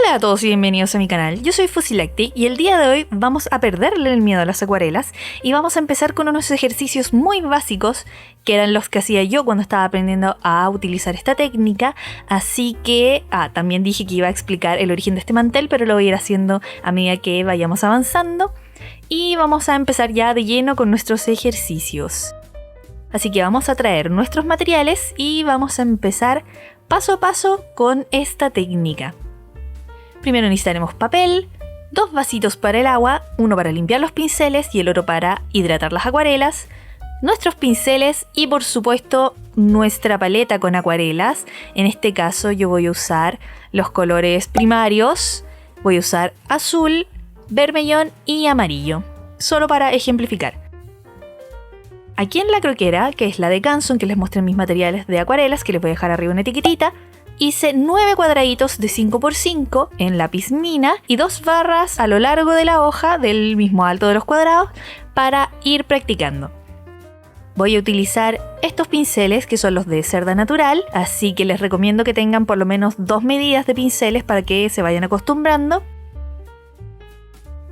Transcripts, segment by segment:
Hola a todos y bienvenidos a mi canal, yo soy Fusilactic y el día de hoy vamos a perderle el miedo a las acuarelas y vamos a empezar con unos ejercicios muy básicos que eran los que hacía yo cuando estaba aprendiendo a utilizar esta técnica, así que también dije que iba a explicar el origen de este mantel, pero lo voy a ir haciendo a medida que vayamos avanzando y vamos a empezar ya de lleno con nuestros ejercicios. Así que vamos a traer nuestros materiales y vamos a empezar paso a paso con esta técnica. Primero necesitaremos papel, 2 vasitos para el agua, uno para limpiar los pinceles y el otro para hidratar las acuarelas, nuestros pinceles y por supuesto nuestra paleta con acuarelas. En este caso yo voy a usar los colores primarios, voy a usar azul, vermellón y amarillo, solo para ejemplificar. Aquí en la croquera, que es la de Canson, que les mostré mis materiales de acuarelas, que les voy a dejar arriba una etiquetita, hice 9 cuadraditos de 5×5 en lápiz mina y 2 barras a lo largo de la hoja del mismo alto de los cuadrados para ir practicando. Voy a utilizar estos pinceles que son los de cerda natural, así que les recomiendo que tengan por lo menos 2 medidas de pinceles para que se vayan acostumbrando.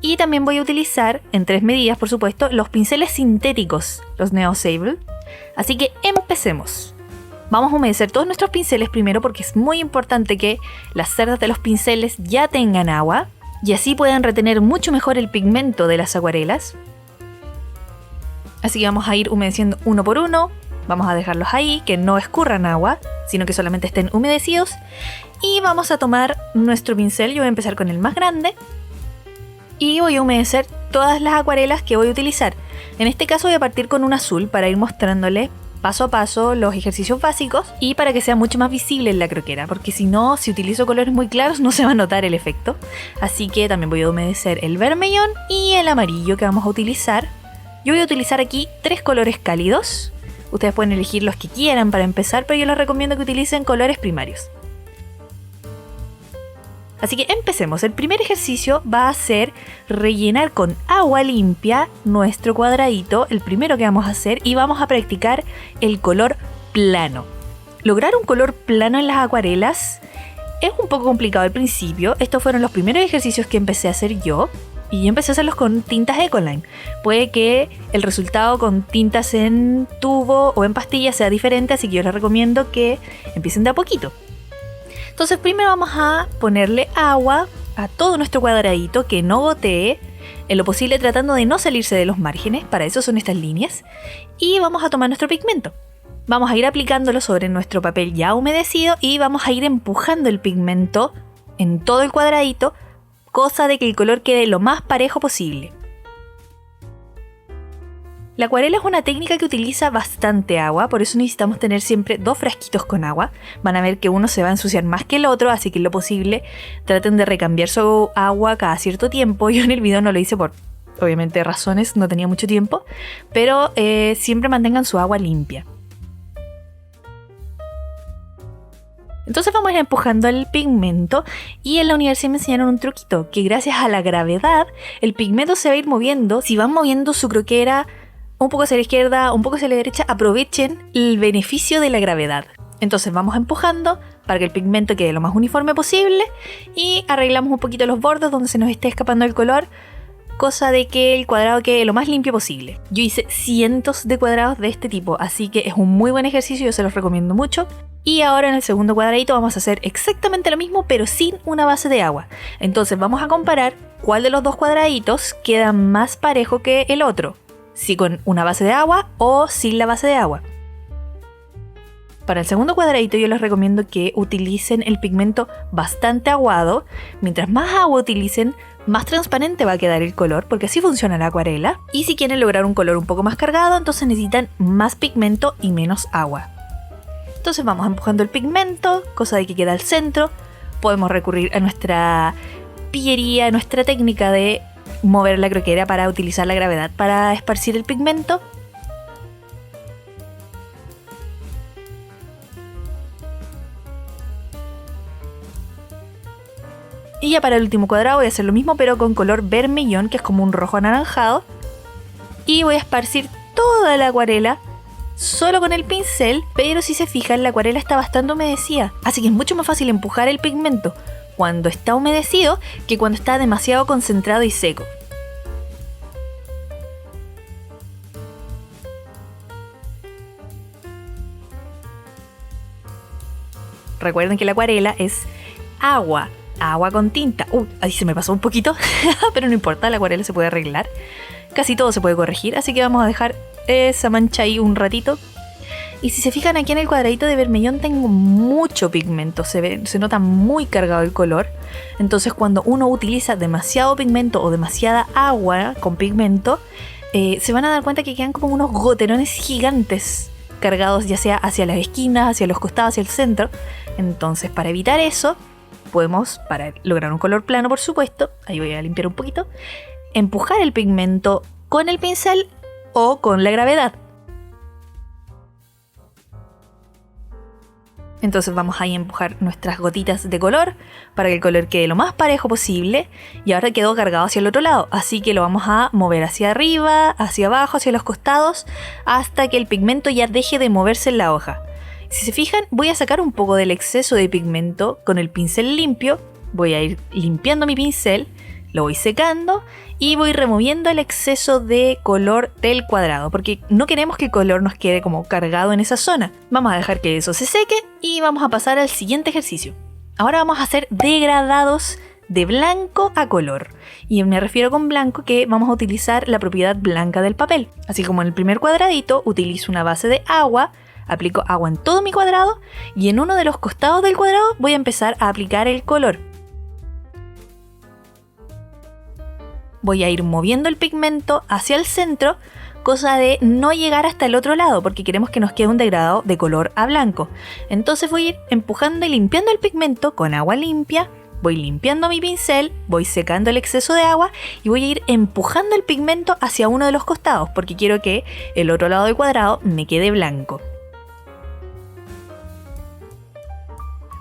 Y también voy a utilizar, en 3 medidas por supuesto, los pinceles sintéticos, los Neo Sable. Así que empecemos. Vamos a humedecer todos nuestros pinceles primero porque es muy importante que las cerdas de los pinceles ya tengan agua y así puedan retener mucho mejor el pigmento de las acuarelas. Así que vamos a ir humedeciendo uno por uno, vamos a dejarlos ahí, que no escurran agua, sino que solamente estén humedecidos. Y vamos a tomar nuestro pincel, yo voy a empezar con el más grande y voy a humedecer todas las acuarelas que voy a utilizar. En este caso voy a partir con un azul para ir mostrándoles paso a paso los ejercicios básicos y para que sea mucho más visible en la croquera, porque si no, si utilizo colores muy claros no se va a notar el efecto. Así que también voy a humedecer el vermellón y el amarillo que vamos a utilizar. Yo voy a utilizar aquí 3 colores cálidos. Ustedes pueden elegir los que quieran para empezar, pero yo les recomiendo que utilicen colores primarios. Así que empecemos. El primer ejercicio va a ser rellenar con agua limpia nuestro cuadradito, el primero que vamos a hacer, y vamos a practicar el color plano. Lograr un color plano en las acuarelas es un poco complicado al principio. Estos fueron los primeros ejercicios que empecé a hacer yo, y yo empecé a hacerlos con tintas Ecoline. Puede que el resultado con tintas en tubo o en pastillas sea diferente, así que yo les recomiendo que empiecen de a poquito. Entonces primero vamos a ponerle agua a todo nuestro cuadradito, que no gotee, en lo posible tratando de no salirse de los márgenes, para eso son estas líneas, y vamos a tomar nuestro pigmento. Vamos a ir aplicándolo sobre nuestro papel ya humedecido y vamos a ir empujando el pigmento en todo el cuadradito, cosa de que el color quede lo más parejo posible. La acuarela es una técnica que utiliza bastante agua, por eso necesitamos tener siempre 2 frasquitos con agua. Van a ver que uno se va a ensuciar más que el otro, así que en lo posible traten de recambiar su agua cada cierto tiempo. Yo en el video no lo hice por, obviamente, razones, no tenía mucho tiempo, pero siempre mantengan su agua limpia. Entonces vamos a ir empujando el pigmento y en la universidad me enseñaron un truquito, que gracias a la gravedad el pigmento se va a ir moviendo. Si van moviendo su croquera un poco hacia la izquierda, un poco hacia la derecha, aprovechen el beneficio de la gravedad. Entonces vamos empujando para que el pigmento quede lo más uniforme posible y arreglamos un poquito los bordes donde se nos esté escapando el color, cosa de que el cuadrado quede lo más limpio posible. Yo hice cientos de cuadrados de este tipo, así que es un muy buen ejercicio, yo se los recomiendo mucho. Y ahora en el segundo cuadradito vamos a hacer exactamente lo mismo, pero sin una base de agua. Entonces vamos a comparar cuál de los 2 cuadraditos queda más parejo que el otro, si con una base de agua o sin la base de agua. Para el segundo cuadradito yo les recomiendo que utilicen el pigmento bastante aguado. Mientras más agua utilicen, más transparente va a quedar el color, porque así funciona la acuarela. Y si quieren lograr un color un poco más cargado, entonces necesitan más pigmento y menos agua. Entonces vamos empujando el pigmento, cosa de que queda al centro. Podemos recurrir a nuestra pillería, a nuestra técnica de mover la croquera para utilizar la gravedad para esparcir el pigmento. Y ya para el último cuadrado voy a hacer lo mismo, pero con color vermellón, que es como un rojo anaranjado. Y voy a esparcir toda la acuarela solo con el pincel, pero si se fijan la acuarela está bastante humedecida, así que es mucho más fácil empujar el pigmento cuando está humedecido que cuando está demasiado concentrado y seco. Recuerden que la acuarela es agua con tinta. Ahí se me pasó un poquito, pero no importa, la acuarela se puede arreglar. Casi todo se puede corregir, así que vamos a dejar esa mancha ahí un ratito. Y si se fijan aquí en el cuadradito de vermellón tengo mucho pigmento, se nota muy cargado el color. Entonces cuando uno utiliza demasiado pigmento o demasiada agua con pigmento, se van a dar cuenta que quedan como unos goterones gigantes cargados ya sea hacia las esquinas, hacia los costados, hacia el centro. Entonces para evitar eso, podemos, para lograr un color plano por supuesto, ahí voy a limpiar un poquito, empujar el pigmento con el pincel o con la gravedad. Entonces vamos ahí a empujar nuestras gotitas de color para que el color quede lo más parejo posible. Y ahora quedó cargado hacia el otro lado, así que lo vamos a mover hacia arriba, hacia abajo, hacia los costados, hasta que el pigmento ya deje de moverse en la hoja. Si se fijan, voy a sacar un poco del exceso de pigmento con el pincel limpio. Voy a ir limpiando mi pincel, lo voy secando y voy removiendo el exceso de color del cuadrado, porque no queremos que el color nos quede como cargado en esa zona. Vamos a dejar que eso se seque y vamos a pasar al siguiente ejercicio. Ahora vamos a hacer degradados de blanco a color. Y me refiero con blanco que vamos a utilizar la propiedad blanca del papel. Así como en el primer cuadradito utilizo una base de agua, aplico agua en todo mi cuadrado y en uno de los costados del cuadrado voy a empezar a aplicar el color. Voy a ir moviendo el pigmento hacia el centro, cosa de no llegar hasta el otro lado porque queremos que nos quede un degradado de color a blanco. Entonces voy a ir empujando y limpiando el pigmento con agua limpia, voy limpiando mi pincel, voy secando el exceso de agua y voy a ir empujando el pigmento hacia uno de los costados porque quiero que el otro lado del cuadrado me quede blanco.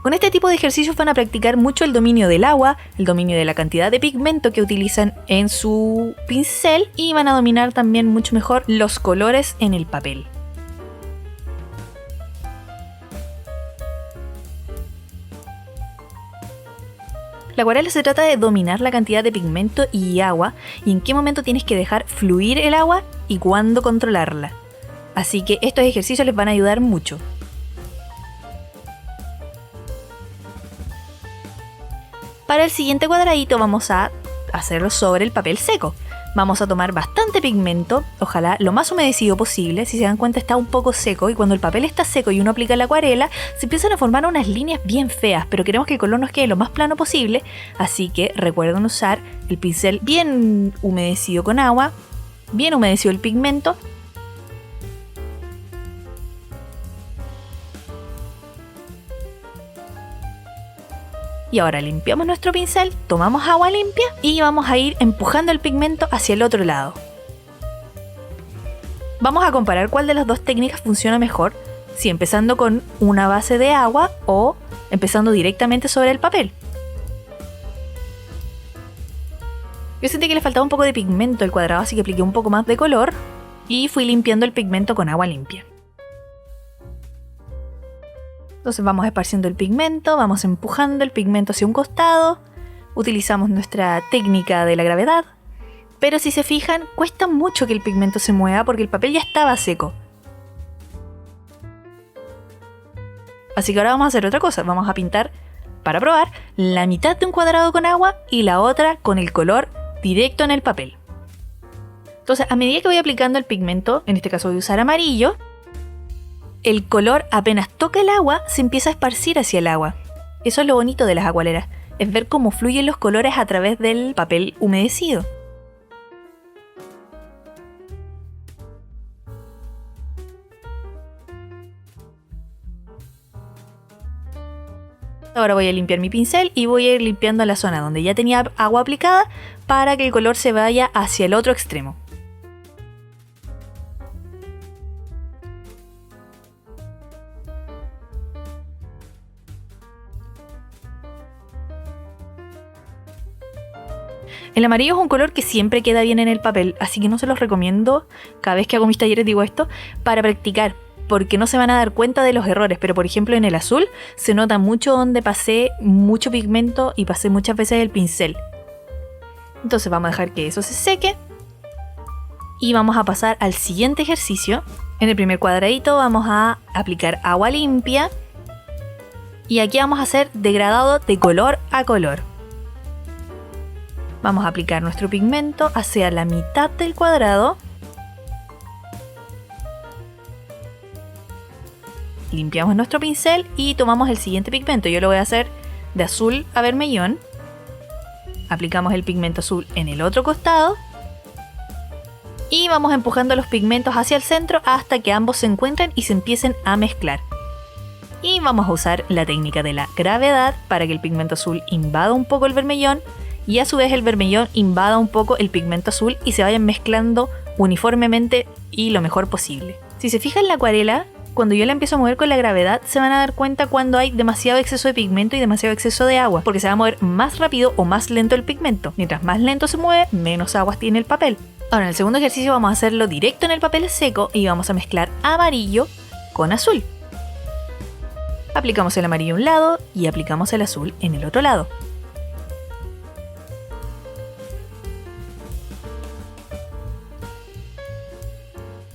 Con este tipo de ejercicios van a practicar mucho el dominio del agua, el dominio de la cantidad de pigmento que utilizan en su pincel y van a dominar también mucho mejor los colores en el papel. La acuarela se trata de dominar la cantidad de pigmento y agua y en qué momento tienes que dejar fluir el agua y cuándo controlarla. Así que estos ejercicios les van a ayudar mucho. Para el siguiente cuadradito vamos a hacerlo sobre el papel seco. Vamos a tomar bastante pigmento, ojalá lo más humedecido posible. Si se dan cuenta está un poco seco y cuando el papel está seco y uno aplica la acuarela se empiezan a formar unas líneas bien feas, pero queremos que el color nos quede lo más plano posible, así que recuerden usar el pincel bien humedecido con agua, bien humedecido el pigmento. Y ahora limpiamos nuestro pincel, tomamos agua limpia y vamos a ir empujando el pigmento hacia el otro lado. Vamos a comparar cuál de las dos técnicas funciona mejor, si empezando con una base de agua o empezando directamente sobre el papel. Yo sentí que le faltaba un poco de pigmento al cuadrado, así que apliqué un poco más de color y fui limpiando el pigmento con agua limpia. Entonces vamos esparciendo el pigmento, vamos empujando el pigmento hacia un costado, utilizamos nuestra técnica de la gravedad, pero si se fijan, cuesta mucho que el pigmento se mueva porque el papel ya estaba seco. Así que ahora vamos a hacer otra cosa, vamos a pintar, para probar, la mitad de un cuadrado con agua y la otra con el color directo en el papel. Entonces a medida que voy aplicando el pigmento, en este caso voy a usar amarillo, el color apenas toca el agua se empieza a esparcir hacia el agua. Eso es lo bonito de las acuarelas, es ver cómo fluyen los colores a través del papel humedecido. Ahora voy a limpiar mi pincel y voy a ir limpiando la zona donde ya tenía agua aplicada para que el color se vaya hacia el otro extremo. El amarillo es un color que siempre queda bien en el papel, así que no se los recomiendo, cada vez que hago mis talleres digo esto, para practicar. porque no se van a dar cuenta de los errores, pero por ejemplo en el azul se nota mucho donde pasé mucho pigmento y pasé muchas veces el pincel. Entonces vamos a dejar que eso se seque y vamos a pasar al siguiente ejercicio. En el primer cuadradito vamos a aplicar agua limpia y aquí vamos a hacer degradado de color a color. Vamos a aplicar nuestro pigmento hacia la mitad del cuadrado. Limpiamos nuestro pincel y tomamos el siguiente pigmento. Yo lo voy a hacer de azul a vermellón. Aplicamos el pigmento azul en el otro costado. Y vamos empujando los pigmentos hacia el centro hasta que ambos se encuentren y se empiecen a mezclar. Y vamos a usar la técnica de la gravedad para que el pigmento azul invada un poco el vermellón y a su vez el vermellón invada un poco el pigmento azul y se vayan mezclando uniformemente y lo mejor posible. Si se fijan en la acuarela, cuando yo la empiezo a mover con la gravedad, se van a dar cuenta cuando hay demasiado exceso de pigmento y demasiado exceso de agua, porque se va a mover más rápido o más lento el pigmento. Mientras más lento se mueve, menos aguas tiene el papel. Ahora, en el segundo ejercicio vamos a hacerlo directo en el papel seco y vamos a mezclar amarillo con azul. Aplicamos el amarillo a un lado y aplicamos el azul en el otro lado.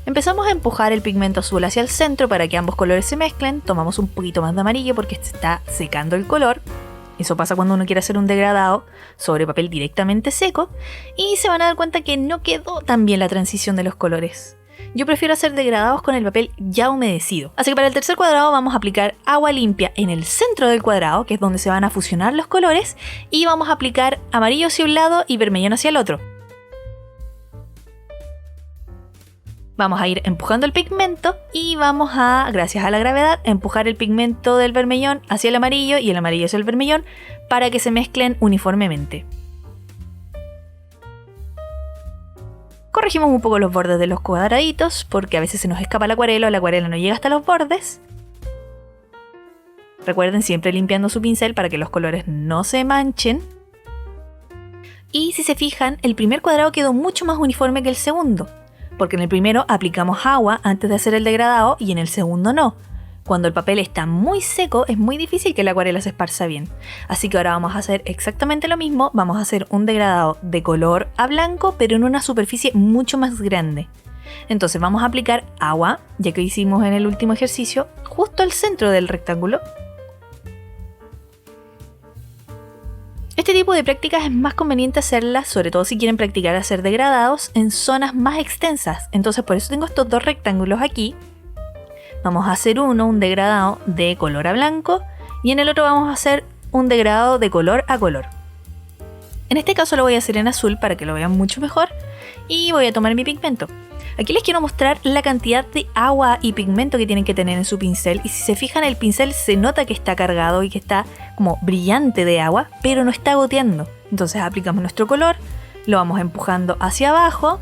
Empezamos a empujar el pigmento azul hacia el centro para que ambos colores se mezclen. Tomamos un poquito más de amarillo porque se está secando el color. Eso pasa cuando uno quiere hacer un degradado sobre papel directamente seco. Y se van a dar cuenta que no quedó tan bien la transición de los colores. Yo prefiero hacer degradados con el papel ya humedecido. Así que para el tercer cuadrado vamos a aplicar agua limpia en el centro del cuadrado, que es donde se van a fusionar los colores. Y vamos a aplicar amarillo hacia un lado y vermellón hacia el otro. Vamos a ir empujando el pigmento y vamos a, gracias a la gravedad, empujar el pigmento del vermellón hacia el amarillo y el amarillo hacia el vermellón para que se mezclen uniformemente. Corregimos un poco los bordes de los cuadraditos porque a veces se nos escapa la acuarela o la acuarela no llega hasta los bordes. Recuerden siempre limpiando su pincel para que los colores no se manchen. Y si se fijan, el primer cuadrado quedó mucho más uniforme que el segundo, porque en el primero aplicamos agua antes de hacer el degradado y en el segundo no. Cuando el papel está muy seco es muy difícil que la acuarela se esparza bien. Así que ahora vamos a hacer exactamente lo mismo, vamos a hacer un degradado de color a blanco pero en una superficie mucho más grande. Entonces vamos a aplicar agua, ya que hicimos en el último ejercicio, justo al centro del rectángulo. Este tipo de prácticas es más conveniente hacerlas, sobre todo si quieren practicar hacer degradados, en zonas más extensas. Entonces por eso tengo estos dos rectángulos aquí. Vamos a hacer un degradado de color a blanco y en el otro vamos a hacer un degradado de color a color. En este caso lo voy a hacer en azul para que lo vean mucho mejor y voy a tomar mi pigmento. Aquí les quiero mostrar la cantidad de agua y pigmento que tienen que tener en su pincel y si se fijan el pincel se nota que está cargado y que está como brillante de agua, pero no está goteando. Entonces aplicamos nuestro color, lo vamos empujando hacia abajo.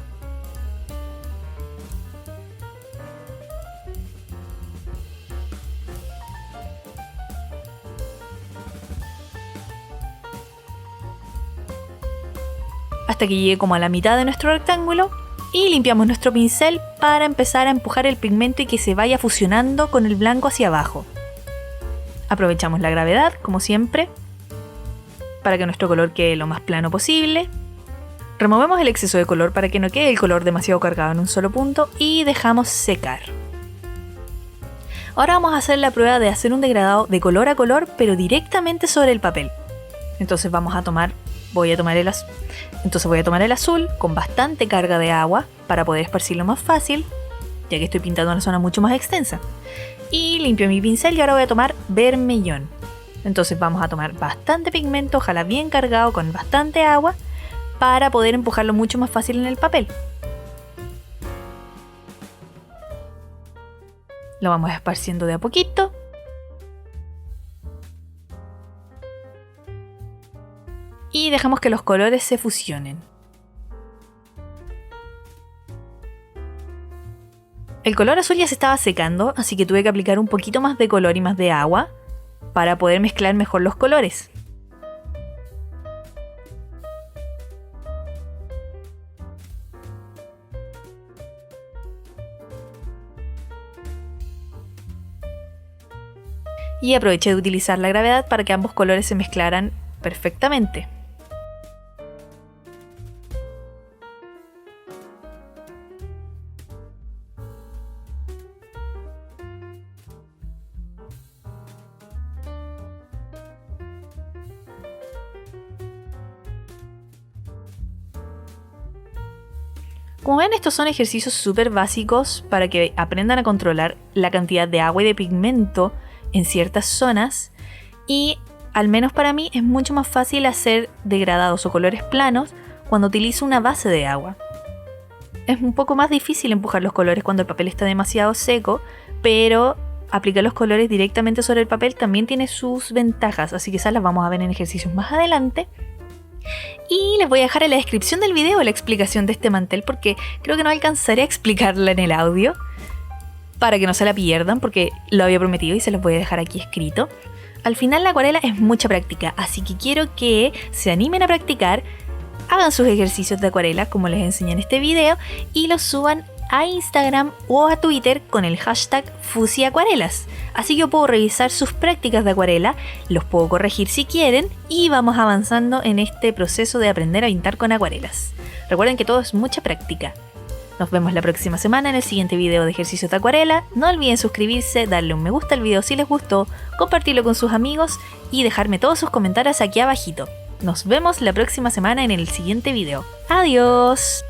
Hasta que llegue como a la mitad de nuestro rectángulo. Y limpiamos nuestro pincel para empezar a empujar el pigmento y que se vaya fusionando con el blanco hacia abajo. Aprovechamos la gravedad, como siempre, para que nuestro color quede lo más plano posible. Removemos el exceso de color para que no quede el color demasiado cargado en un solo punto y dejamos secar. Ahora vamos a hacer la prueba de hacer un degradado de color a color, pero directamente sobre el papel. Entonces voy a tomar el azul con bastante carga de agua para poder esparcirlo más fácil, ya que estoy pintando una zona mucho más extensa. Y limpio mi pincel y ahora voy a tomar vermellón. Entonces vamos a tomar bastante pigmento, ojalá bien cargado con bastante agua, para poder empujarlo mucho más fácil en el papel. Lo vamos esparciendo de a poquito. Y dejamos que los colores se fusionen. El color azul ya se estaba secando, así que tuve que aplicar un poquito más de color y más de agua para poder mezclar mejor los colores. y aproveché de utilizar la gravedad para que ambos colores se mezclaran perfectamente. Como ven, estos son ejercicios súper básicos para que aprendan a controlar la cantidad de agua y de pigmento en ciertas zonas, y al menos para mí es mucho más fácil hacer degradados o colores planos cuando utilizo una base de agua. Es un poco más difícil empujar los colores cuando el papel está demasiado seco, pero aplicar los colores directamente sobre el papel también tiene sus ventajas, así que esas las vamos a ver en ejercicios más adelante. Y les voy a dejar en la descripción del video la explicación de este mantel, porque creo que no alcanzaré a explicarla en el audio, para que no se la pierdan, porque lo había prometido y se los voy a dejar aquí escrito. Al final la acuarela es mucha práctica, así que quiero que se animen a practicar, hagan sus ejercicios de acuarela como les enseñé en este video y los suban a Instagram o a Twitter con el hashtag FusiAcuarelas. Así yo puedo revisar sus prácticas de acuarela, los puedo corregir si quieren y vamos avanzando en este proceso de aprender a pintar con acuarelas. Recuerden que todo es mucha práctica. Nos vemos la próxima semana en el siguiente video de ejercicios de acuarela. No olviden suscribirse, darle un me gusta al video si les gustó, compartirlo con sus amigos y dejarme todos sus comentarios aquí abajito. Nos vemos la próxima semana en el siguiente video. ¡Adiós!